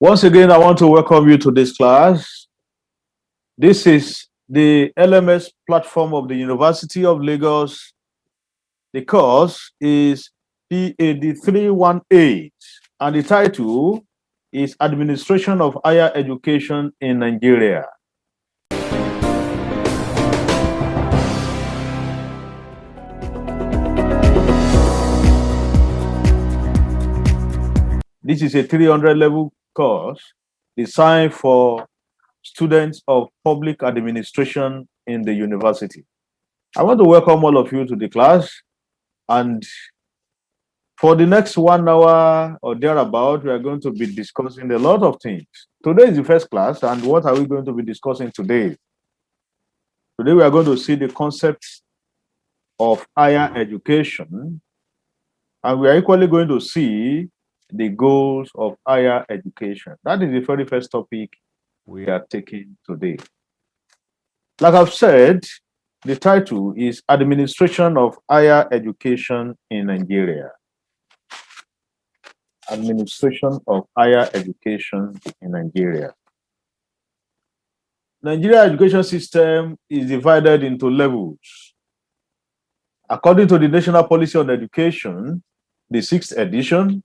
Once again, I want to welcome you to this class. This is the LMS platform of the University of Lagos. The course is PAD 318, and the title is Administration of Higher Education in Nigeria. This is a 300 level course designed for students of public administration in the university. I want to welcome all of you to the class, and for the next 1 hour or thereabout, we are going to be discussing a lot of things. Today is the first class, and what are we going to be discussing today? Today we are going to see the concepts of higher education, and we are equally going to see the goals of higher education. That is the very first topic we are taking today. Like I've said, the title is Administration of Higher Education in Nigeria. Administration of Higher Education in Nigeria. Nigeria education system is divided into levels. According to the National Policy on Education, the 6th edition,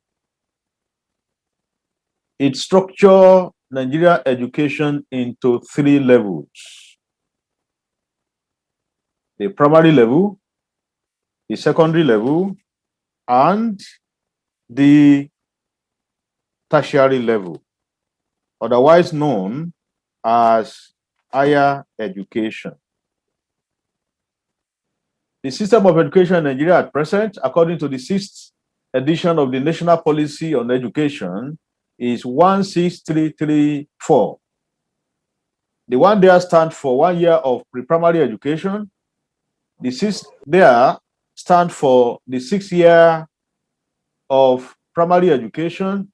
it structures Nigeria education into 3 levels: the primary level, the secondary level, and the tertiary level, otherwise known as higher education. The system of education in Nigeria at present, according to the 6th edition of the National Policy on Education, is 16334. The one there stands for 1 year of pre-primary education. The 6th there stands for the 6th year of primary education.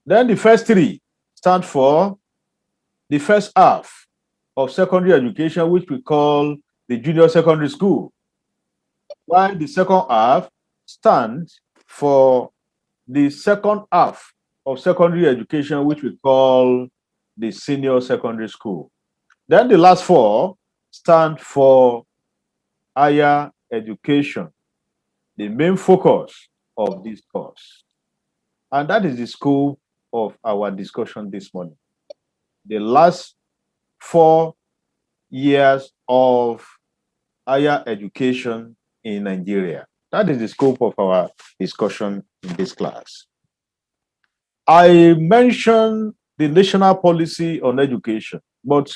Then the first 3 stand for the first half of secondary education, which we call the junior secondary school, while the second half stands for the second half of secondary education, which we call the senior secondary school. Then the last 4 stand for higher education, the main focus of this course. And that is the scope of our discussion this morning. The last 4 years of higher education in Nigeria. That is the scope of our discussion in this class. I mentioned the National Policy on Education, but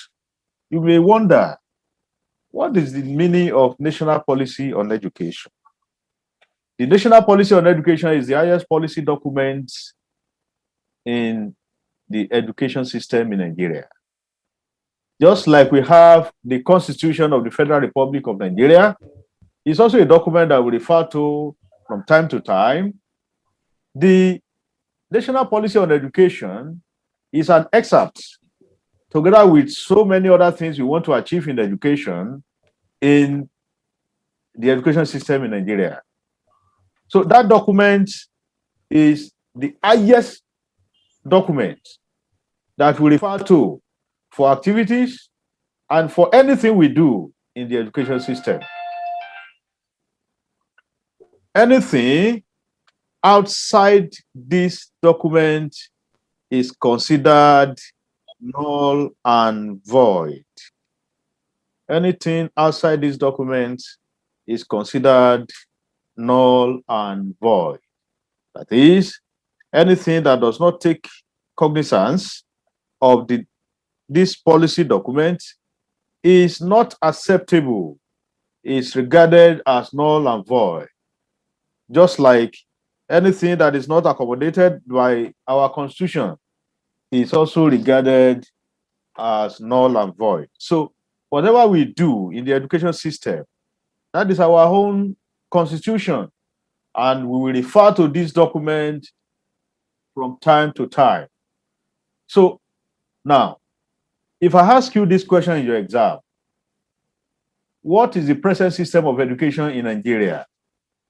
you may wonder, what is the meaning of National Policy on Education? The National Policy on Education is the highest policy document in the education system in Nigeria. Just like we have the Constitution of the Federal Republic of Nigeria, it's also a document that we refer to from time to time. The National Policy on Education is an excerpt, together with so many other things we want to achieve in education in the education system in Nigeria. So that document is the highest document that we refer to for activities and for anything we do in the education system. Anything outside this document is considered null and void. Anything outside this document is considered null and void. That is, anything that does not take cognizance of this policy document is not acceptable, is regarded as null and void. Just like anything that is not accommodated by our Constitution is also regarded as null and void. So whatever we do in the education system, that is our own Constitution, and we will refer to this document from time to time. So now, if I ask you this question in your exam, what is the present system of education in Nigeria?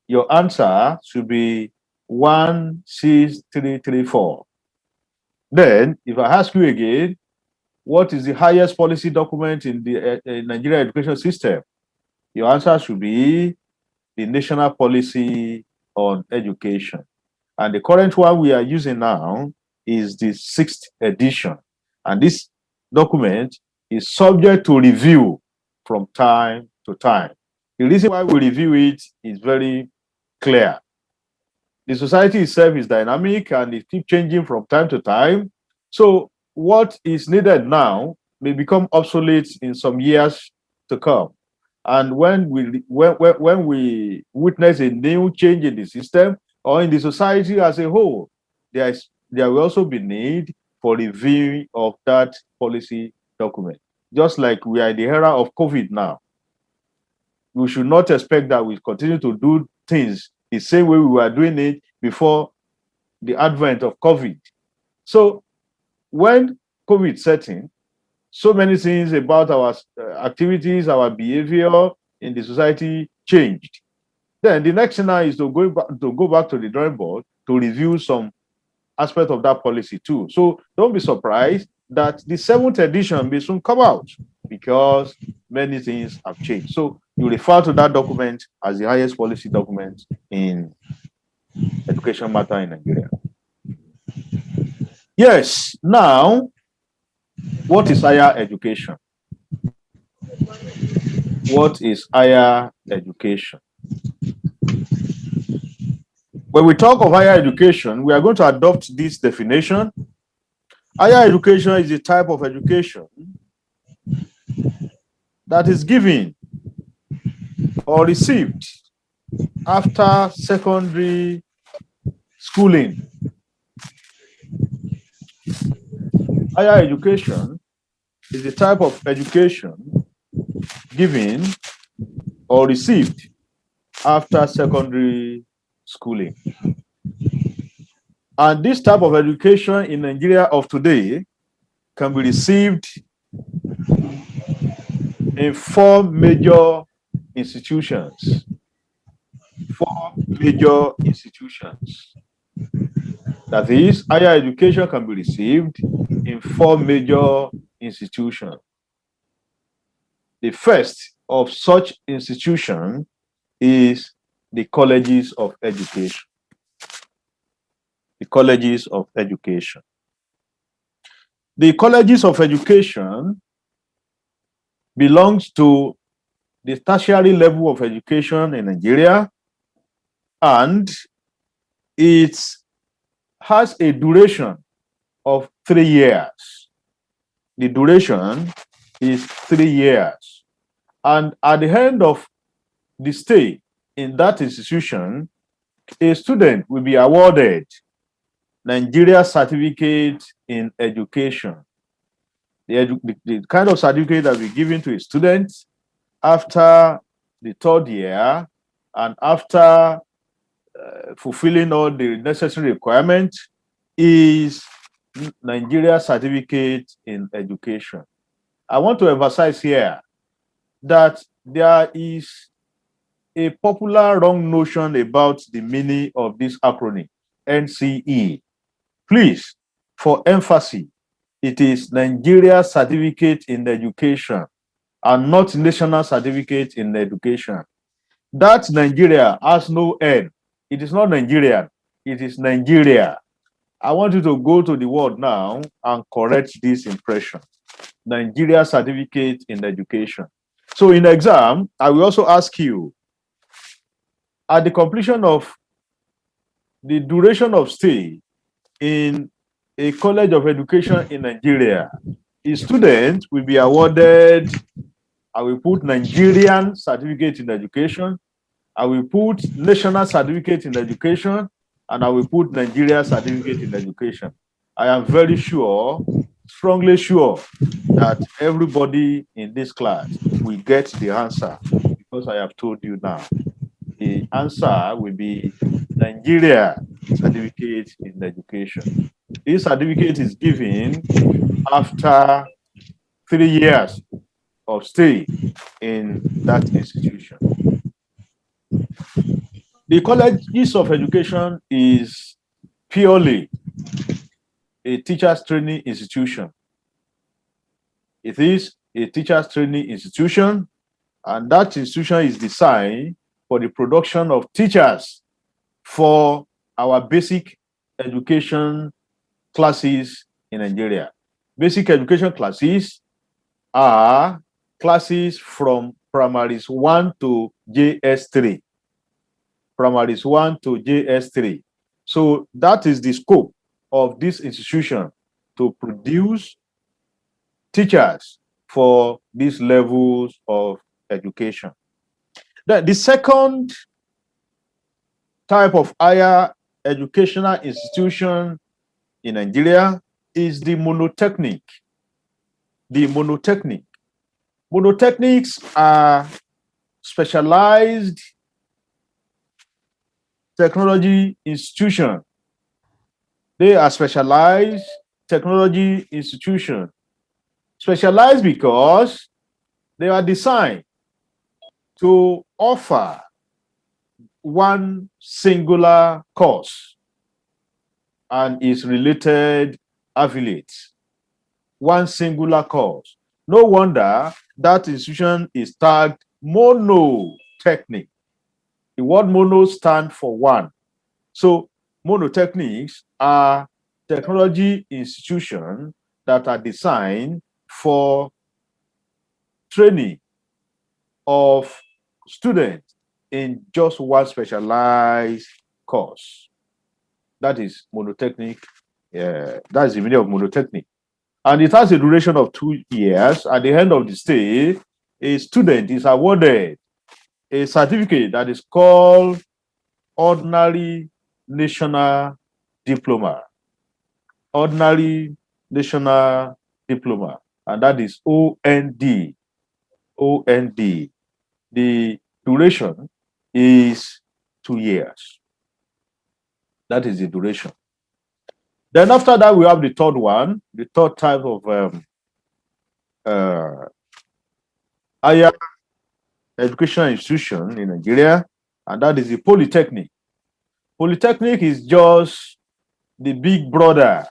Your answer should be 16334. Then, if I ask you again, what is the highest policy document in the Nigerian education system? Your answer should be the National Policy on Education. And the current one we are using now is the 6th edition. And this document is subject to review from time to time. The reason why we review it is very clear. The society itself is dynamic and it keeps changing from time to time. So what is needed now may become obsolete in some years to come. And when we witness a new change in the system or in the society as a whole, there will also be need for review of that policy document. Just like we are in the era of COVID now, we should not expect that we continue to do things the same way we were doing it before the advent of COVID. So when COVID set in, so many things about our activities, our behavior in the society changed. Then the next thing now is to go back to the drawing board to review some aspect of that policy too. So don't be surprised that the 7th edition may soon come out because many things have changed. So you refer to that document as the highest policy document in education matter in Nigeria. Yes, now, what is higher education? What is higher education? When we talk of higher education, we are going to adopt this definition. Higher education is a type of education that is given or received after secondary schooling. Higher education is a type of education given or received after secondary schooling. And this type of education in Nigeria of today can be received in 4 major institutions. 4 major institutions. That is, higher education can be received in 4 major institutions. The first of such institution is the colleges of education. The colleges of education. The colleges of education belongs to the tertiary level of education in Nigeria, and it has a duration of 3 years. The duration is 3 years. And at the end of the stay in that institution, a student will be awarded Nigeria Certificate in Education. The kind of certificate that will be given to a student after the 3rd year and after fulfilling all the necessary requirements is Nigeria Certificate in Education. I want to emphasize here that there is a popular wrong notion about the meaning of this acronym, NCE. Please, for emphasis, it is Nigeria Certificate in Education and not National Certificate in Education. That Nigeria has no N. It is not Nigerian, it is Nigeria. I want you to go to the word now and correct this impression. Nigeria Certificate in Education. So in exam, I will also ask you, at the completion of the duration of stay in a college of education in Nigeria, a student will be awarded, I will put Nigerian Certificate in Education, I will put National Certificate in Education, and I will put Nigeria Certificate in Education. I am very sure, strongly sure, that everybody in this class will get the answer because I have told you now. The answer will be Nigeria Certificate in Education. This certificate is given after 3 years of stay in that institution. The colleges of education is purely a teachers training institution. It is a teachers training institution, and that institution is designed for the production of teachers for our basic education classes in Nigeria. Basic education classes are classes from primaries 1 to JS3. Primaries 1 to JS3. So that is the scope of this institution, to produce teachers for these levels of education. Then the second type of higher educational institution in Nigeria is the monotechnic. The monotechnic. Monotechnics are specialized technology institution. They are specialized technology institution. Specialized because they are designed to offer one singular course and its related affiliates. One singular course. No wonder that institution is tagged monotechnic. The word mono stands for one. So monotechnics are technology institutions that are designed for training of students in just one specialized course. That is monotechnic. That is the meaning of monotechnic. And it has a duration of 2 years. At the end of the stay, a student is awarded a certificate that is called Ordinary National Diploma. Ordinary National Diploma. And that is OND. OND. The duration is 2 years. That is the duration. Then after that, we have the third one, the third type of higher educational institution in Nigeria, and that is the Polytechnic. Polytechnic is just the big brother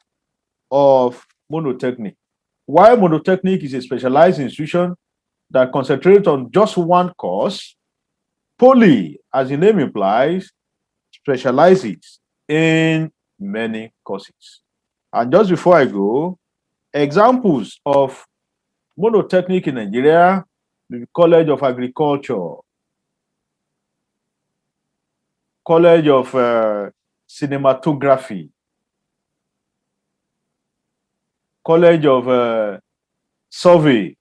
of Monotechnic. While Monotechnic is a specialized institution that concentrates on just one course, Poly, as the name implies, specializes in many courses. And just before I go, examples of monotechnic in Nigeria, the College of Agriculture, College of Cinematography, College of Survey,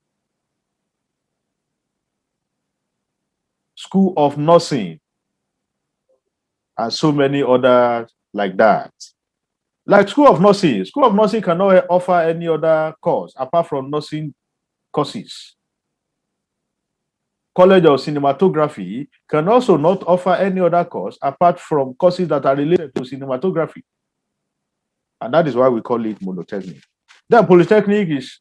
School of Nursing, and so many others like that. Like School of Nursing cannot offer any other course apart from nursing courses. College of Cinematography can also not offer any other course apart from courses that are related to cinematography. And that is why we call it monotechnic. Then Polytechnic is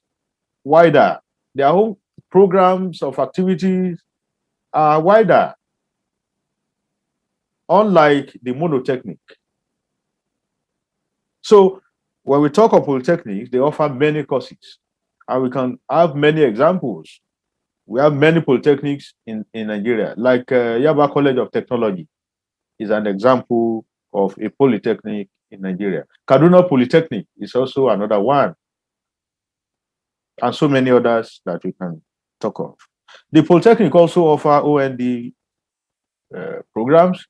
wider. Their own programs of activities are wider, unlike the monotechnic. So when we talk of polytechnics, they offer many courses, and we can have many examples. We have many polytechnics in Nigeria, like Yaba College of Technology is an example of a polytechnic in Nigeria. Kaduna Polytechnic is also another one, and so many others that we can talk of. The polytechnic also offer OND programs,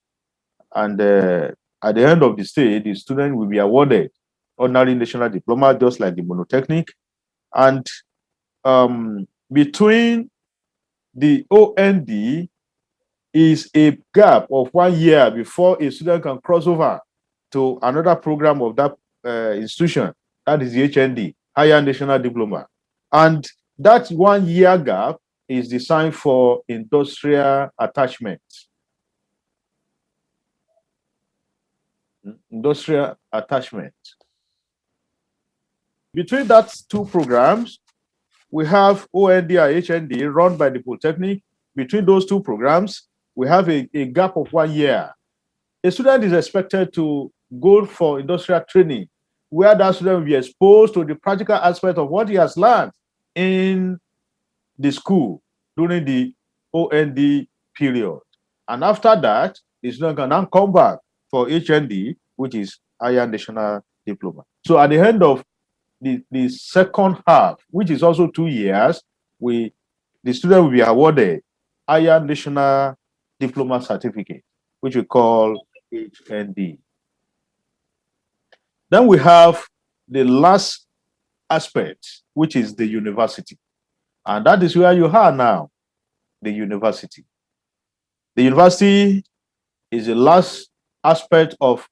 and at the end of the stay, the student will be awarded Ordinary National Diploma, just like the monotechnic. And between the OND is a gap of 1 year before a student can cross over to another program of that institution. That is the HND, Higher National Diploma. And that 1 year gap is designed for industrial attachment. Industrial attachment. Between that two programs, we have OND and HND run by the Polytechnic. Between those two programs, we have a gap of 1 year. A student is expected to go for industrial training where that student will be exposed to the practical aspect of what he has learned in the school during the OND period. And after that, the student can now come back for HND, which is Higher National Diploma. So at the end of the second half, which is also 2 years, the student will be awarded Higher National Diploma Certificate, which we call HND. Then we have the last aspect, which is the university. And that is where you are now, the university. The university is the last aspect of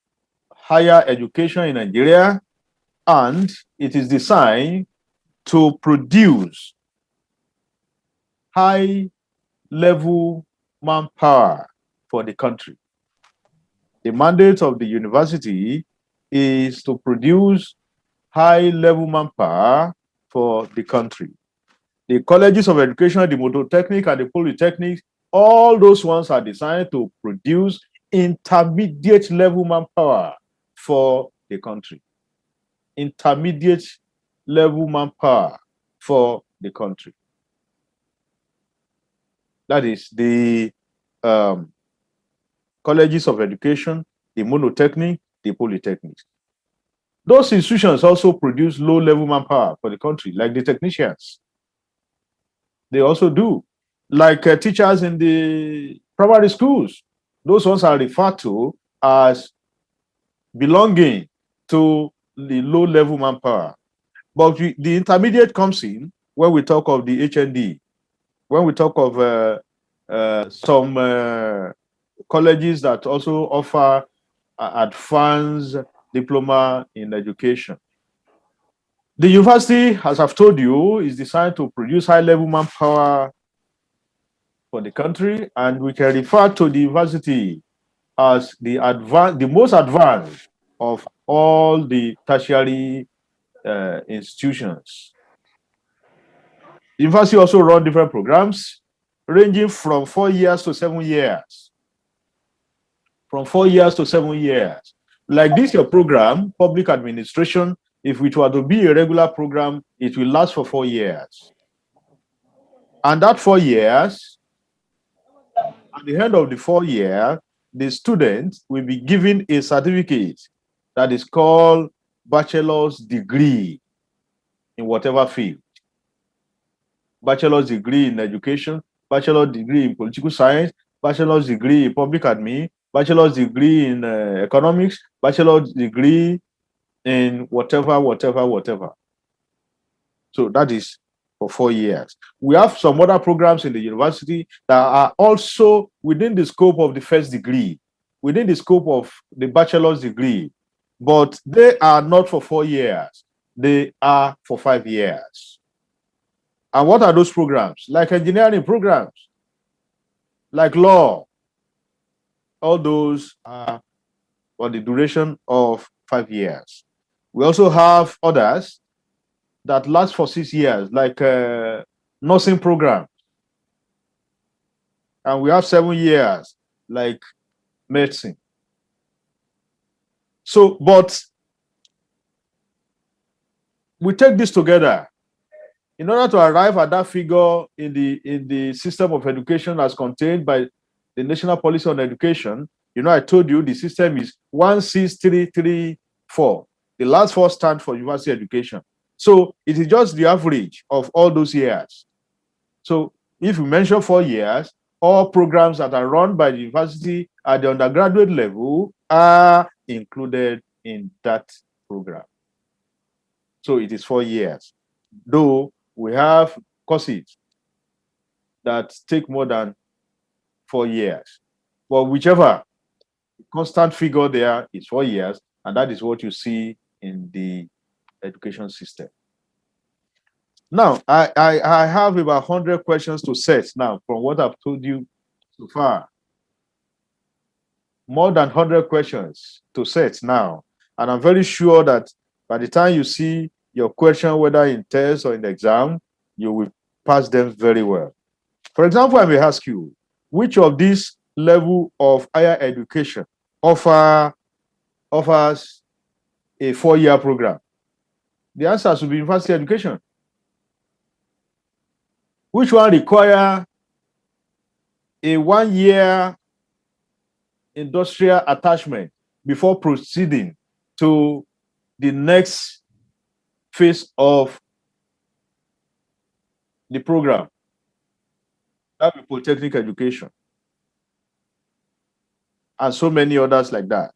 higher education in Nigeria, and it is designed to produce high-level manpower for the country. The mandate of the university is to produce high-level manpower for the country. The colleges of education, the Monotechnics and the Polytechnics, all those ones are designed to produce intermediate level manpower for the country. Intermediate level manpower for the country. That is the colleges of education, the Monotechnics, the Polytechnics. Those institutions also produce low-level manpower for the country, like the technicians. They also do. Like teachers in the primary schools, those ones are referred to as belonging to the low-level manpower. But the intermediate comes in when we talk of the HND, when we talk of some colleges that also offer advanced diploma in education. The university, as I've told you, is designed to produce high-level manpower for the country, and we can refer to the university as the most advanced of all the tertiary institutions. The university also runs different programs ranging from 4 years to 7 years. From 4 years to 7 years. Like this, your program, public administration, if it were to be a regular program, it will last for 4 years. And that 4 years, at the end of the 4 years, the student will be given a certificate that is called bachelor's degree in whatever field. Bachelor's degree in education, bachelor's degree in political science, bachelor's degree in public admin, bachelor's degree in economics, bachelor's degree in whatever. So that is for 4 years. We have some other programs in the university that are also within the scope of the first degree, within the scope of the bachelor's degree, but they are not for 4 years. They are for 5 years. And what are those programs? Like engineering programs, like law. All those are for the duration of 5 years. We also have others that last for 6 years, like nursing program. And we have 7 years, like medicine. So, but we take this together in order to arrive at that figure in the system of education as contained by the National Policy on Education. You know, I told you the system is 16334. The last 4 stand for university education. So it is just the average of all those years. So if we mention 4 years, all programs that are run by the university at the undergraduate level are included in that program. So it is 4 years. Though we have courses that take more than 4 years. But whichever, the constant figure there is 4 years, and that is what you see in the education system. Now, I have about 100 questions to set now from what I've told you so far. More than 100 questions to set now. And I'm very sure that by the time you see your question, whether in test or in the exam, you will pass them very well. For example, I may ask you, which of these level of higher education offers a 4-year program? The answer should be university education. Which one require a 1-year industrial attachment before proceeding to the next phase of the program? That will be Polytechnic education. And so many others like that.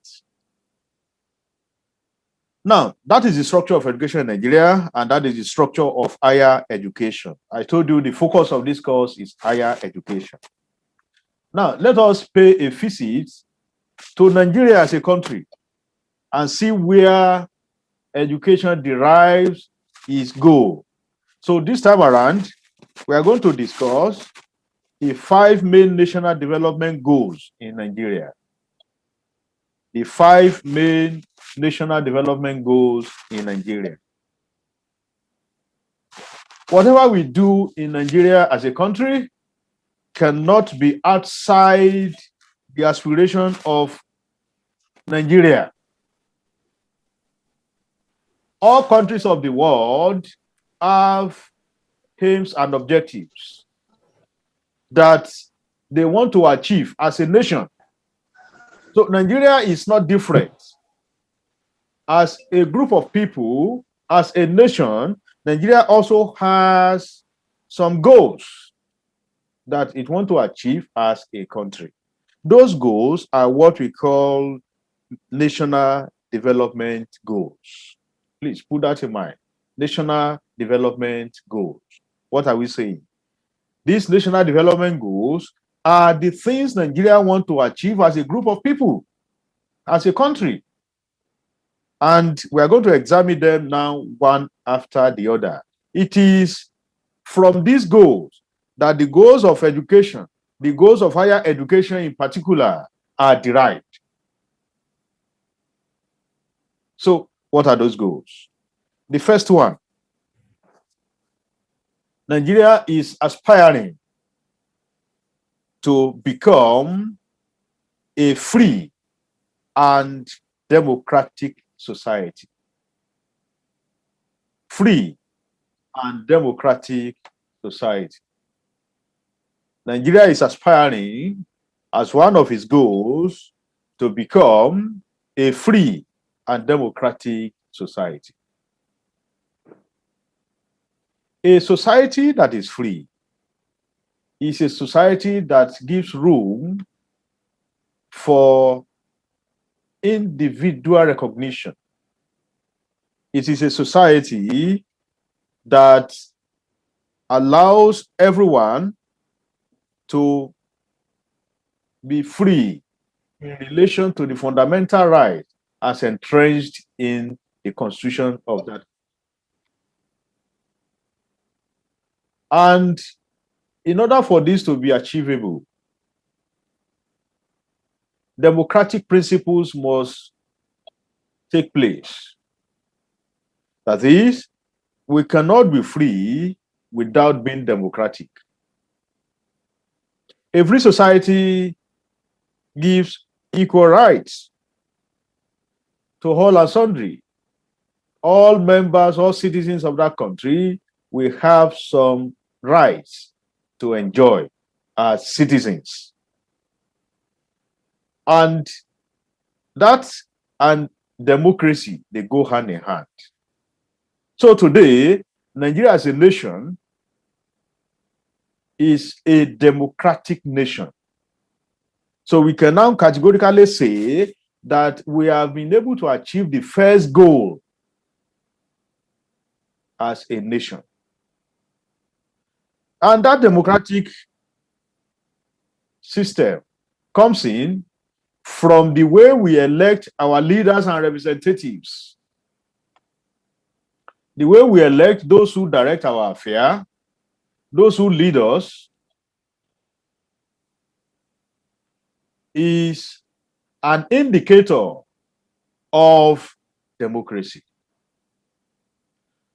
Now, that is the structure of education in Nigeria, and that is the structure of higher education. I told you the focus of this course is higher education. Now, let us pay a visit to Nigeria as a country and see where education derives its goal. So this time around, we are going to discuss the 5 main national development goals in Nigeria. The 5 main national development goals in Nigeria. Whatever we do in Nigeria as a country cannot be outside the aspiration of Nigeria. All countries of the world have aims and objectives that they want to achieve as a nation. So Nigeria is not different. As a group of people, as a nation, Nigeria also has some goals that it wants to achieve as a country. Those goals are what we call national development goals. Please put that in mind. National development goals. What are we saying? These national development goals are the things Nigeria want to achieve as a group of people, as a country. And we are going to examine them now one after the other. It is from these goals that the goals of education, the goals of higher education in particular, are derived. So what are those goals? The first one, Nigeria is aspiring to become a free and democratic society. Free and democratic society. Nigeria is aspiring, as one of its goals, to become a free and democratic society. A society that is free is a society that gives room for individual recognition. It is a society that allows everyone to be free in relation to the fundamental right as entrenched in the constitution of that. And in order for this to be achievable, democratic principles must take place. That is, we cannot be free without being democratic. A free society gives equal rights to all and sundry. All members, all citizens of that country will have some rights to enjoy as citizens. And that and democracy, they go hand in hand. So today, Nigeria as a nation is a democratic nation. So we can now categorically say that we have been able to achieve the first goal as a nation. And that democratic system comes in from the way we elect our leaders and representatives. The way we elect those who direct our affairs, those who lead us, is an indicator of democracy.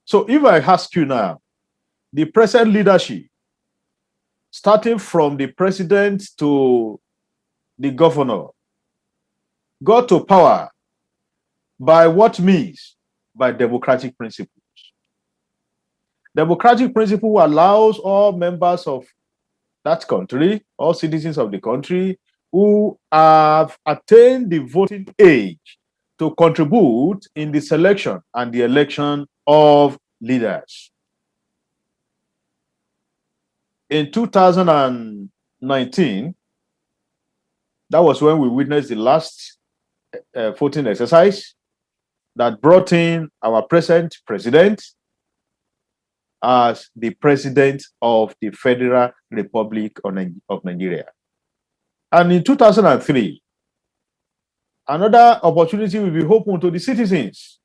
So if I ask you now, the present leadership, starting from the president to the governor, got to power By what means? By democratic principle. Democratic principle allows all members of that country, all citizens of the country who have attained the voting age to contribute in the selection and the election of leaders. In 2019, that was when we witnessed the last voting exercise that brought in our present president as the president of the Federal Republic of Nigeria. And in 2003, another opportunity will be open to the citizens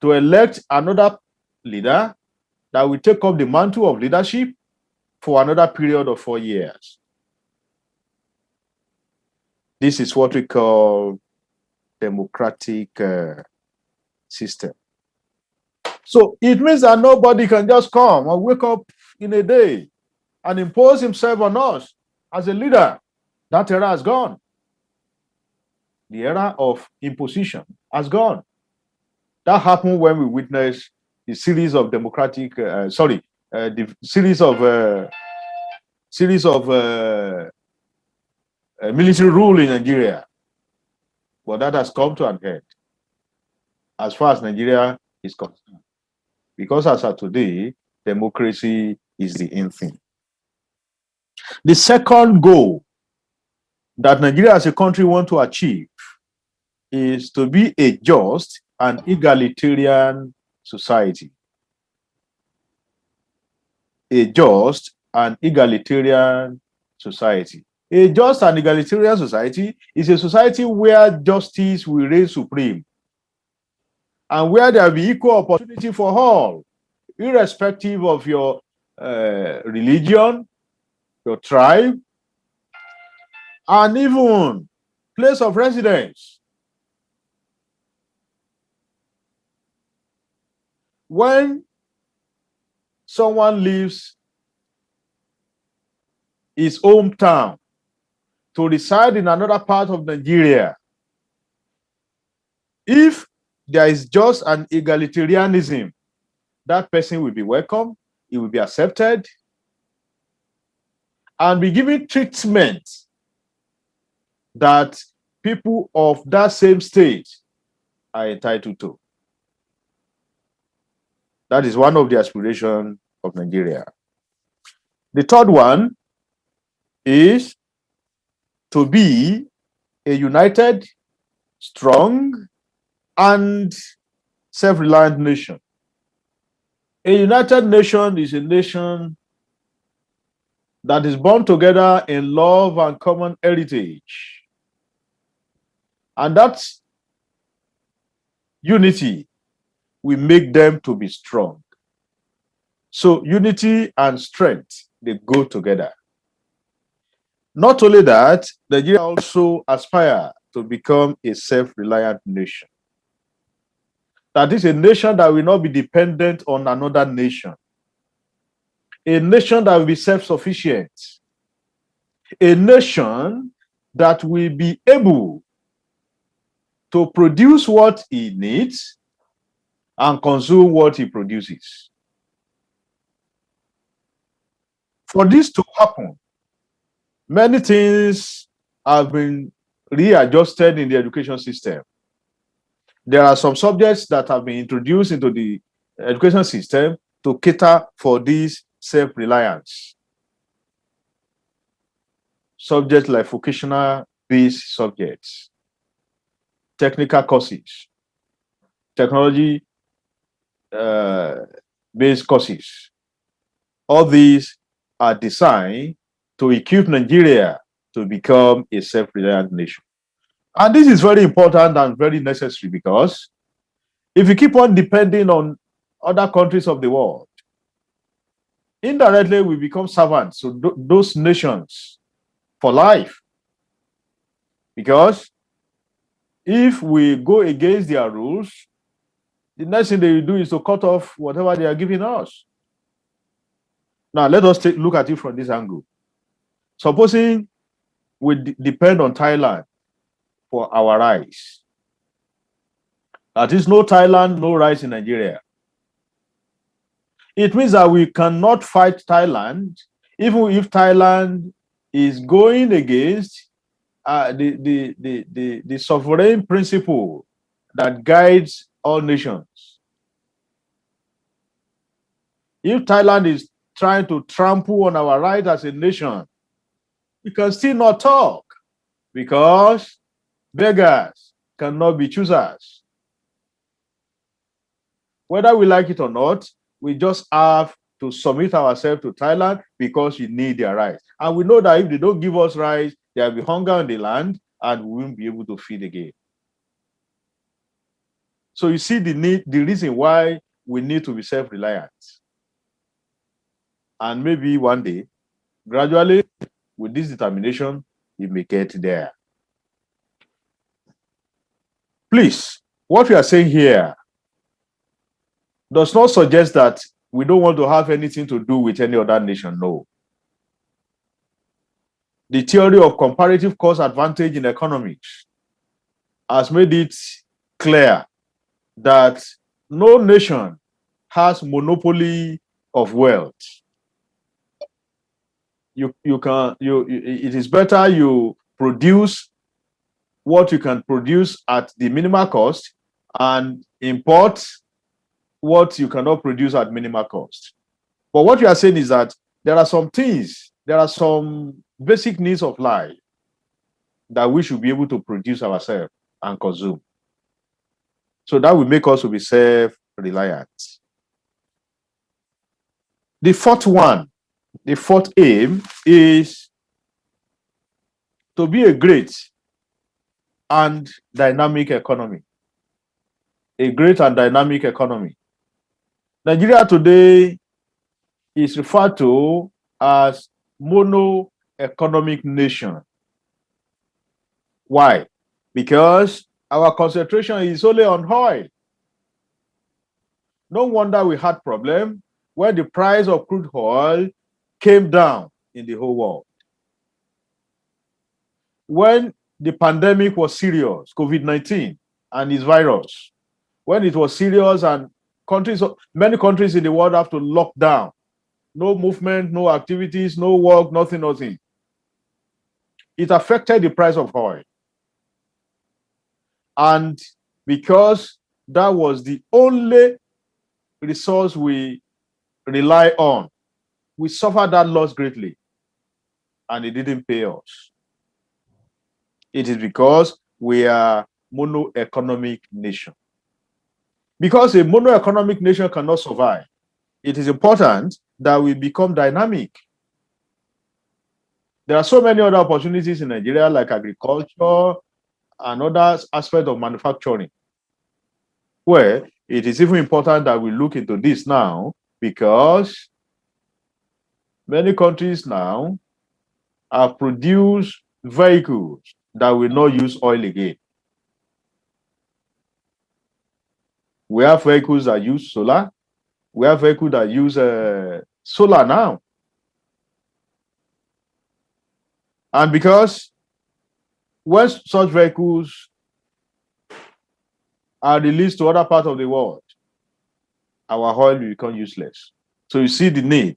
to elect another leader that will take up the mantle of leadership for another period of 4 years. This is what we call democratic system. So it means that nobody can just come or wake up in a day and impose himself on us as a leader. That era has gone. The era of imposition has gone. That happened when we witnessed the series of democratic, the series of military rule in Nigeria. But that has come to an end as far as Nigeria is concerned. Because as of today, democracy is the in thing. The second goal that Nigeria as a country wants to achieve is to be a just and egalitarian society. A just and egalitarian society. A just and egalitarian society is a society where justice will reign supreme and where there will be equal opportunity for all, irrespective of your religion, your tribe, and even place of residence. When someone leaves his hometown to reside in another part of Nigeria, if there is just an egalitarianism, that person will be welcome, he will be accepted, and be given treatment that people of that same state are entitled to. That is one of the aspirations of Nigeria. The third one is to be a united, strong, and self-reliant nation. A united nation is a nation that is born together in love and common heritage. And that unity will make them to be strong. So unity and strength, they go together. Not only that, Nigeria also aspire to become a self-reliant nation. That is a nation that will not be dependent on another nation. A nation that will be self-sufficient. A nation that will be able to produce what it needs and consume what it produces. For this to happen, many things have been readjusted in the education system. There are some subjects that have been introduced into the education system to cater for this self-reliance. Subjects like vocational-based subjects, technical courses, technology-based courses. All these are designed to equip Nigeria to become a self-reliant nation. And this is very important and very necessary because if you keep on depending on other countries of the world, indirectly we become servants to those nations for life. Because if we go against their rules, the next thing they will do is to cut off whatever they are giving us. Now, let us look at it from this angle. Supposing we depend on Thailand for our rice, That is no Thailand, no rice in Nigeria. It means that we cannot fight Thailand, even if Thailand is going against the sovereign principle that guides all nations. If Thailand is trying to trample on our right as a nation, we can still not talk because beggars cannot be choosers. Whether we like it or not, we just have to submit ourselves to Thailand because we need their rights. And we know that if they don't give us rights, there will be hunger on the land and we won't be able to feed again. So you see the reason why we need to be self-reliant. And maybe one day, gradually, with this determination, we may get there. Please, what we are saying here does not suggest that we don't want to have anything to do with any other nation. No. The theory of comparative cost advantage in economics has made it clear that no nation has monopoly of wealth. It is better you produce what you can produce at the minimal cost and import what you cannot produce at minimal cost. But what you are saying is that there are some things, there are some basic needs of life that we should be able to produce ourselves and consume. So that will make us to be self-reliant. The fourth aim is to be a great and dynamic economy. A great and dynamic economy. Nigeria today is referred to as mono-economic nation. Why? Because our concentration is only on oil. No wonder we had problem when the price of crude oil came down in the whole world. When the pandemic was serious, COVID-19 and its virus, when it was serious and many countries in the world have to lock down, no movement, no activities, no work, nothing. It affected the price of oil. And because that was the only resource we rely on, we suffered that loss greatly, and it didn't pay us. It is because we are mono-economic nation. Because a mono-economic nation cannot survive, it is important that we become dynamic. There are so many other opportunities in Nigeria, like agriculture and other aspects of manufacturing, where it is even important that we look into this now, because many countries now have produced vehicles that will not use oil again. We have vehicles that use solar. We have vehicles that use solar now. And because when such vehicles are released to other parts of the world, our oil will become useless. So you see the need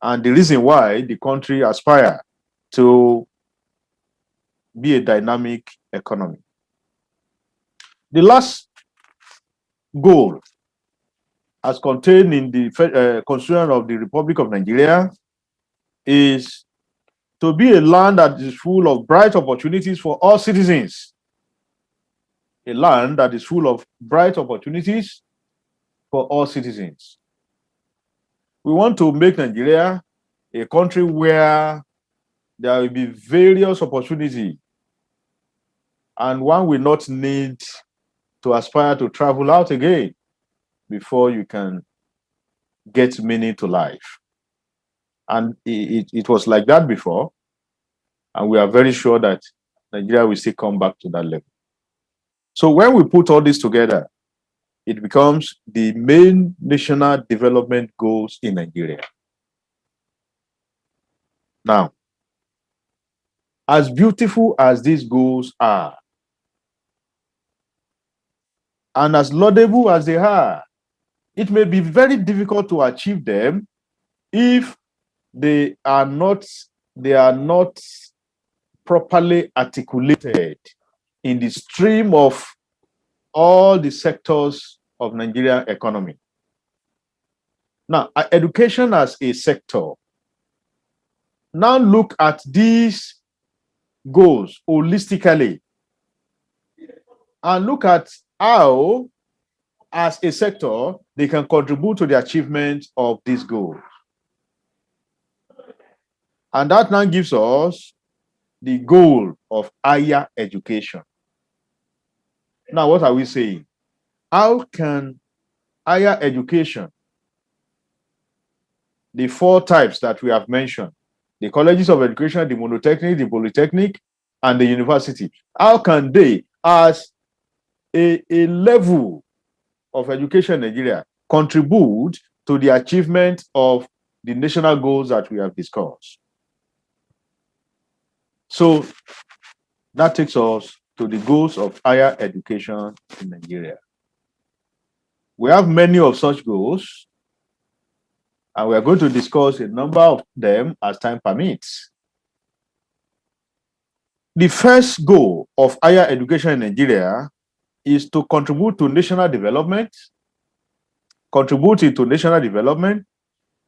and the reason why the country aspires to be a dynamic economy. The last goal, as contained in the Constitution of the Republic of Nigeria, is to be a land that is full of bright opportunities for all citizens. A land that is full of bright opportunities for all citizens. We want to make Nigeria a country where there will be various opportunities, and one will not need to aspire to travel out again before you can get meaning to life. And it was like that before, and we are very sure that Nigeria will still come back to that level. So when we put all this together, it becomes the main national development goals in Nigeria. Now, as beautiful as these goals are, And as laudable as they are, it may be very difficult to achieve them if they are not properly articulated in the stream of all the sectors of Nigerian economy. Now, education as a sector. Now look at these goals holistically and look at how, as a sector, they can contribute to the achievement of these goals. And that now gives us the goal of higher education. Now, what are we saying? How can higher education, the four types that we have mentioned, the colleges of education, the Monotechnics, the Polytechnic, and the university, how can they, as a level of education in Nigeria, contribute to the achievement of the national goals that we have discussed? So that takes us to the goals of higher education in Nigeria. We have many of such goals, and we are going to discuss a number of them as time permits. The first goal of higher education in Nigeria is to contribute to national development,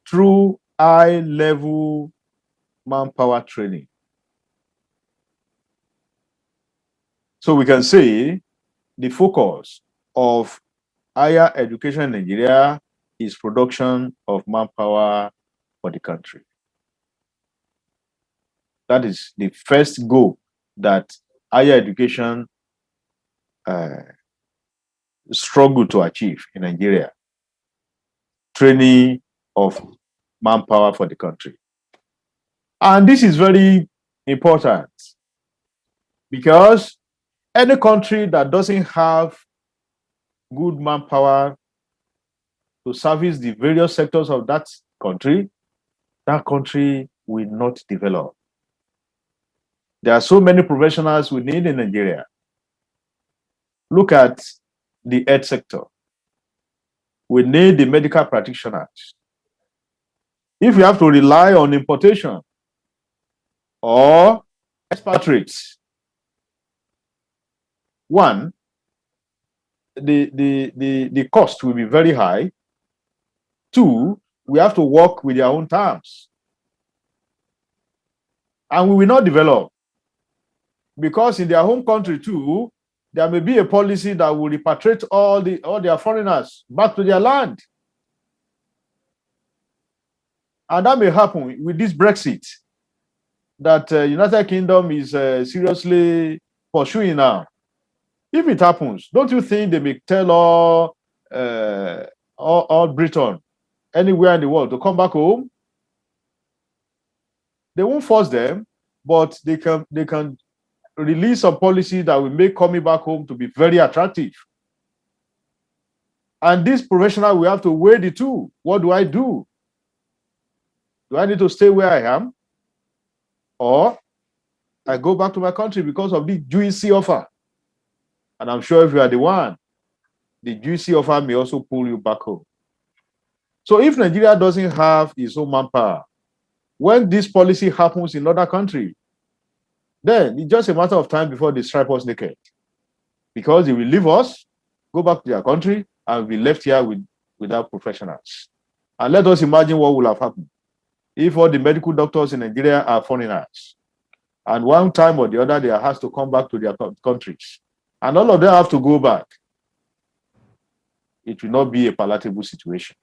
through high-level manpower training. So we can say the focus of higher education in Nigeria is production of manpower for the country. That is the first goal that higher education struggle to achieve in Nigeria: training of manpower for the country. And this is very important because any country that doesn't have good manpower to service the various sectors of that country will not develop. There are so many professionals we need in Nigeria. Look at the health sector. We need the medical practitioners. If we have to rely on importation or expatriates, one, the cost will be very high. Two, we have to work with their own terms. And we will not develop, because in their home country too, there may be a policy that will repatriate all their foreigners back to their land. And that may happen with this Brexit that United Kingdom is seriously pursuing now. If it happens, don't you think they may tell all Britain, anywhere in the world, to come back home? They won't force them, but they can release some policy that will make coming back home to be very attractive. And this professional will have to weigh the two. What do I do? Do I need to stay where I am? Or I go back to my country because of the juicy offer? And I'm sure if you are the one, the juicy offer may also pull you back home. So if Nigeria doesn't have its own manpower, when this policy happens in other countries, then it's just a matter of time before they strip us naked. Because they will leave us, go back to their country, and be left here without professionals. And let us imagine what will have happened if all the medical doctors in Nigeria are foreigners. And one time or the other, they are asked to come back to their countries. And all of them have to go back. It will not be a palatable situation.